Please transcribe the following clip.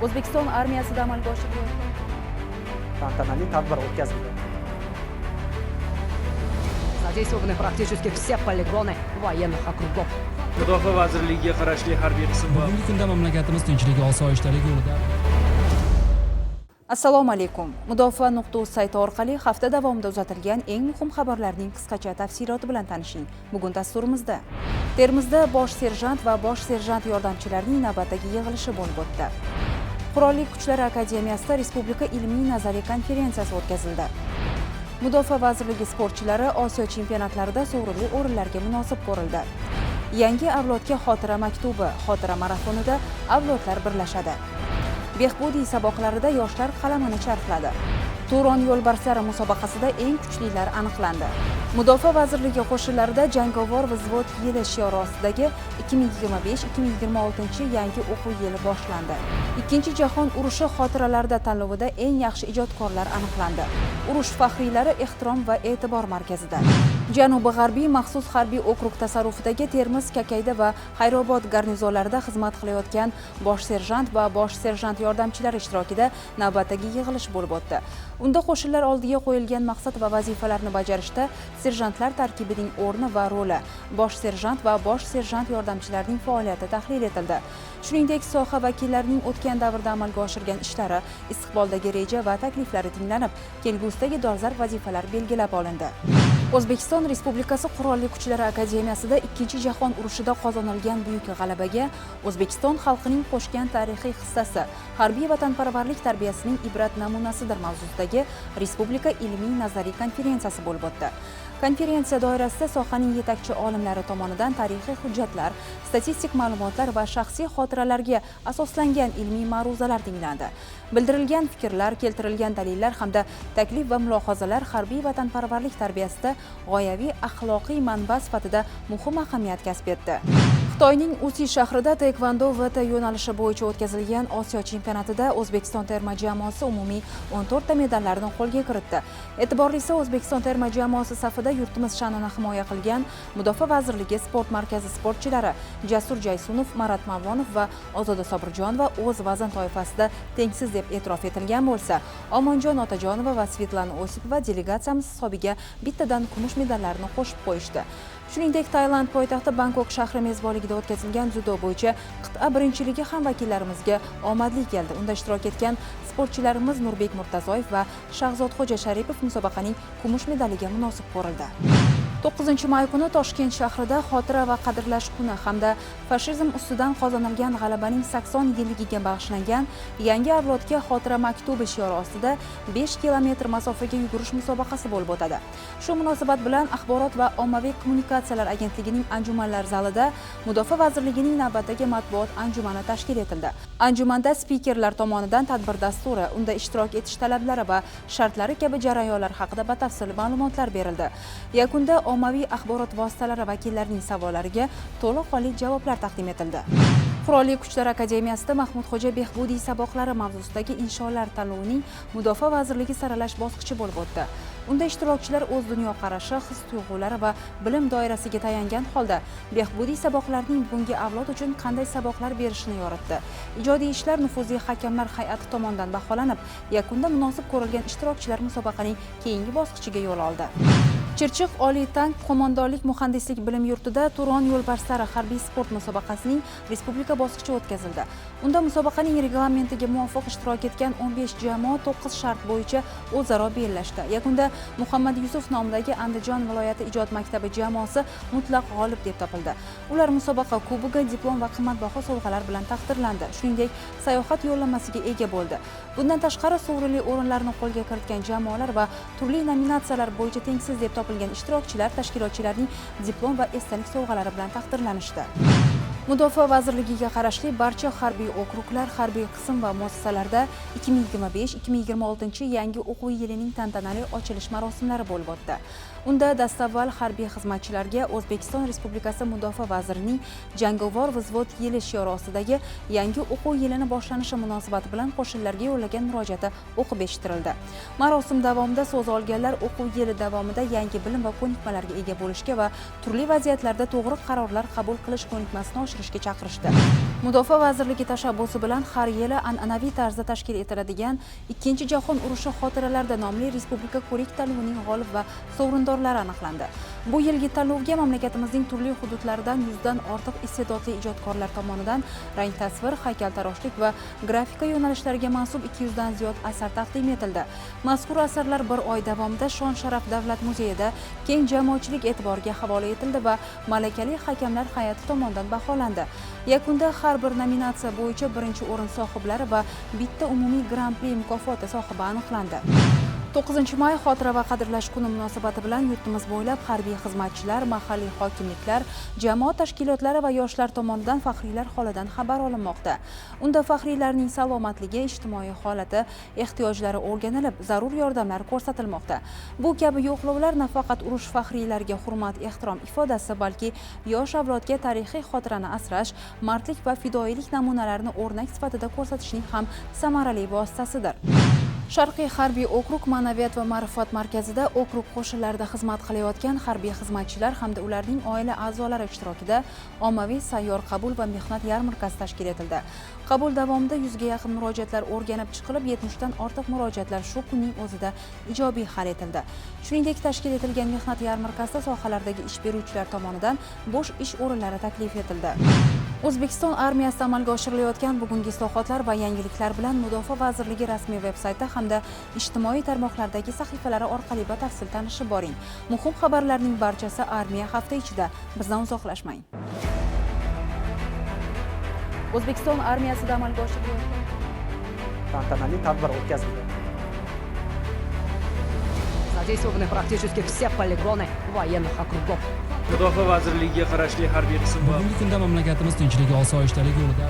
O'zbekiston armiyasida amalga oshirilayotgan tantanali tadbir o'tkazildi. Задействованы практически все полигоны военных округов. Mudofaa vazirligiga qarashli harbiy qism va Bugungi kunda mamlakatimiz tinchlik osoyishtalik yo'lida. Assalomu alaykum. Mudofaa.uz sayti orqali hafta davomida uzatilgan eng muhim xabarlarning qisqacha tafsiloti bilan tanishing. Bugun dasturimizda Termizda bosh serjant va bosh serjant yordamchilarining navbatdagi yig'ilishi bo'lib o'tdi. Qurolli Kuchlar akademiyasida Respublika ilmiy-nazariy konferensiyasi o'tkazildi. Mudofaa vazirligi sportchilari Osiyo chempionatlarida sovrinli o'rinlarga munosib ko'rildi. Yangi avlodga xotira maktubi, xotira marafonida avlodlar birlashadi. Behbudiy saboqlarida yoshlar qalamini charxladi. Turon yo'lbarslari musobaqasida eng kuchlilar aniqlandi. Mudofaa vazirligi qo'shinlarida jangovar vзвод yili shiori ostidagi 2025-2026 yangi o'quv yili boshlandi. Ikkinchi jahon urushi xotiralarida tanlovida eng yaxshi ijodkorlar aniqlandi. Urush faxriylari ehtirom va e'tibor markazida. Janubi-g'arbiy maxsus harbiy okrug tasarrufidagi Termiz, Kakayda va Hayrobod garnizonlarida xizmat qilayotgan bosh serjant va bosh serjant yordamchilari ishtirokida navbatdagi yig'ilish bo'lib o'tdi. Unda qo'shinlar oldiga qo'yilgan maqsad va vazifalarni bajarishda serjantlar tarkibining o'rni va roli, bosh serjant va bosh serjant yordamchilarining faoliyati tahlil etildi. Shuningdek, soha vakillarining o'tgan davrda amalga oshirgan ishlari, istiqboldagi reja va takliflari tinglanib, kelgusidagi dolzarb vazifalar belgilab olindi. O'zbekiston Respublikasi Qurolli Kuchlar akademiyasida Ikkinchi jahon urushida qozonilgan buyuk g'alabaga O'zbekiston xalqining qo'shgan tarixiy hissasi, harbiy vatanparvarlik tarbiyasining ibrat namunasidir mavzusidagi Respublika ilmiy-nazariy konferensiyasi bo'lib o'tdi. Konferensiya doirasida sohaning yetakchi olimlari tomonidan tarixiy hujjatlar, statistik ma'lumotlar va shaxsiy xotiralarga asoslangan ilmiy ma'ruzalar tinglandi. Bildirilgan fikrlar, keltirilgan dalillar hamda taklif va mulohazalar harbiy vatanparvarlik tarbiyasida g'oyaviy axloqiy manba sifatida muhim ahamiyat kasb etdi. Xitoyning Usi shahrida taekvondo VT yo'nalishi bo'yicha o'tkazilgan Osiyo chempionatida O'zbekiston terma jamoasi umumiy 14 ta medallarni qo'lga kiritdi. E'tiborlisi, O'zbekiston terma jamoasi safida yurtimiz sha'nini himoya qilgan Mudofaa vazirligi sport markazi sportchilari Jasur Jaysunov, Marat Mavlonov va Ozoda Sobirjonova o'z vazn toifasida tengsiz deb e'tirof etilgan bo'lsa, Omonjon Otajonova va Svetlana Osipova delegatsiyamiz hisobiga bittadan kumush medallarni qo'shib qo'yishdi. Shuningdek, Tailand poytaxti Bangkok shahri mezbonligida o'tkazilgan dzyudo bo'yicha qit'a birinchiligi ham vakillarimizga omadli keldi. Unda ishtirok etgan sportchilarimiz Nurbek Murtazoyev va Shahzodxo'ja Sharipov musobaqaning kumush medaliga munosib ko'rildi. 9-may kuni Toshkent shahrida xotira va qadrlash kuni hamda fashizm ustidan qozonilgan g'alabaning 80 yilligiga bag'ishlangan yangi avlodga xotira maktubi shiori ostida 5 kilometr masofaga yugurish musobaqasi bo'lib o'tadi. Shu munosabat bilan Axborot va ommaviy kommunikatsiyalar agentligining anjumanlar zalida Mudofaa vazirligining navbatdagi matbuot anjumani tashkil etildi. Anjumanda spikerlar tomonidan tadbir dasturi, unda ishtirok etish talablari va shartlari kabi jarayonlar haqida batafsil ma'lumotlar berildi. Yakunda ommaviy axborot vositalari vakillarining savollariga to'laqonli javoblar taqdim etildi. Qurolli Kuchlar akademiyasida Mahmudxo'ja Behbudiy saboqlari mavzusidagi insholar tanlovining Mudofaa vazirligi saralash bosqichi bo'lib o'tdi. Unda ishtirokchilar o'z dunyoqarashi, his-tuyg'ulari va bilim doirasiga tayangan holda Behbudiy saboqlarning bunga avlod uchun qanday saboqlar berishini yoritdi. Ijodiy ishlar nufuzli hakamlar hay'ati tomonidan baholanib, yakunda munosib ko'rilgan ishtirokchilar musobaqaning keyingi bosqichiga yo'l oldi. Chirchiq Oliy tank qo'mondonlik muhandislik bilim yurtida Turon yo'lbarslari harbiy sport musobaqasining respublika bosqichi o'tkazildi. Unda musobaqaning reglamentiga muvofiq ishtirok etgan 15 jamoa 9 shart bo'yicha o'zaro bellashdi. Yakunda Muhammad Yusuf nomidagi Andijon viloyati ijod maktabi jamoasi mutlaq g'olib deb topildi. Ular musobaqa kubogi, diplom va qimmatbaho sovg'alar bilan taqdirlandi. Shuningdek, sayohat yo'llanmasiga ega bo'ldi. Bundan tashqari sovrinli o'rinlarni qo'lga kiritgan jamoalar va turli nominatsiyalar bo'yicha tengsiz deb topilgan ishtirokchilar tashkilotchilarning diplom va esdalik sovg'alari bilan taqdirlanishdi. Mudofaa vazirligiga qarashli barcha harbiy okruglar, harbiy qism va muassasalarda 2025-2026 yangi o'quv yilining tantanali ochilish marosimlari bo'lib o'tdi. Unda dastavval harbiy xizmatchilarga O'zbekiston Respublikasi Mudofaa vazirining jangovar vзвод yili shiori ostidagi yangi o'quv yilini boshlanishi munosabati bilan qo'shinlarga yo'llagan murojaati o'qib eshittirildi. Marosim davomida so'z olganlar o'quv yili davomida yangi bilim va ko'nikmalarga ega bo'lishga va turli vaziyatlarda to'g'ri qarorlar qabul qilish ko'nikmasini oshirishga chaqirishdi. Mudofaa vazirligi tashabbusi bilan har yili an'anaviy tarzda tashkil etiladigan Ikkinchi jahon urushi xotiralarida nomli respublika ko'rik tanlovining g'olib va sovrindorlari aniqlandi. Bu yilgi tanlovga mamlakatimizning turli hududlaridan 100 dan ortiq iste'dodli ijodkorlar tomonidan rang tasvir, haykaltaroshlik va grafika yo'nalishlariga mansub 200 dan ziyod asar taqdim etildi. Mazkur asarlar bir oy davomida Shon-sharaf davlat muzeyida keng jamoatchilik e'tiboriga havola etildi va malakali hakamlar hay'ati tomonidan baholandi. Yakunda har bir nominatsiya bo'yicha birinchi o'rin sohiblari va bitta umumiy Grand-pri mukofoti sohibi aniqlandi. 9-may xotira va qadrlash kuni munosabati bilan yurtimiz bo'ylab harbiy xizmatchilar, mahalliy hokimliklar, jamoat tashkilotlari va yoshlar tomonidan faxriylar holidan xabar olinmoqda. Unda faxriylarning salomatligi, ijtimoiy holati, ehtiyojlari o'rganilib, zarur yordamlar ko'rsatilmoqda. Bu kabi yo'qlovlar nafaqat urush faxriylariga hurmat, ehtirom ifodasi, balki yosh avlodga tarixiy xotirani asrash, mardlik va fidoyilik namunalarini o'rnak sifatida ko'rsatishning ham samarali vositasidir. Sharqiy harbiy okrug ma'naviyat va ma'rifat markazida okrug qo'shinlarida xizmat qilayotgan harbiy xizmatchilar hamda ularning oila a'zolari ishtirokida ommaviy sayyor qabul va mehnat yarmarkasi tashkil etildi. Qabul davomida 100 ga yaqin murojaatlar o'rganib chiqilib, 70 dan ortiq murojaatlar shu kunning o'zida ijobiy hal etildi. Shuningdek, tashkil etilgan mehnat yarmarkasida sohalardagi ish beruvchilar tomonidan bo'sh ish o'rinlari taklif etildi. O'zbekiston armiyasida amalga oshirilayotgan bugungi islohotlar va yangiliklar bilan Mudofaa vazirligi rasmiy veb-sayti hamda ijtimoiy tarmoqlardagi sahifalari orqali batafsil tanishib boring. Muhim xabarlarning barchasi armiya hafta ichida. Bizdan uzoqlashmang. O'zbekiston armiyasida amalga oshirilayotgan Tantanali tadbir o'tkazildi. Задействованы практически все полигоны военных округов. Mudofaa vazirligiga qarashli harbiy qism va Bugungi kunda mamlakatimiz tinchlik, osoyishtalik yo'lida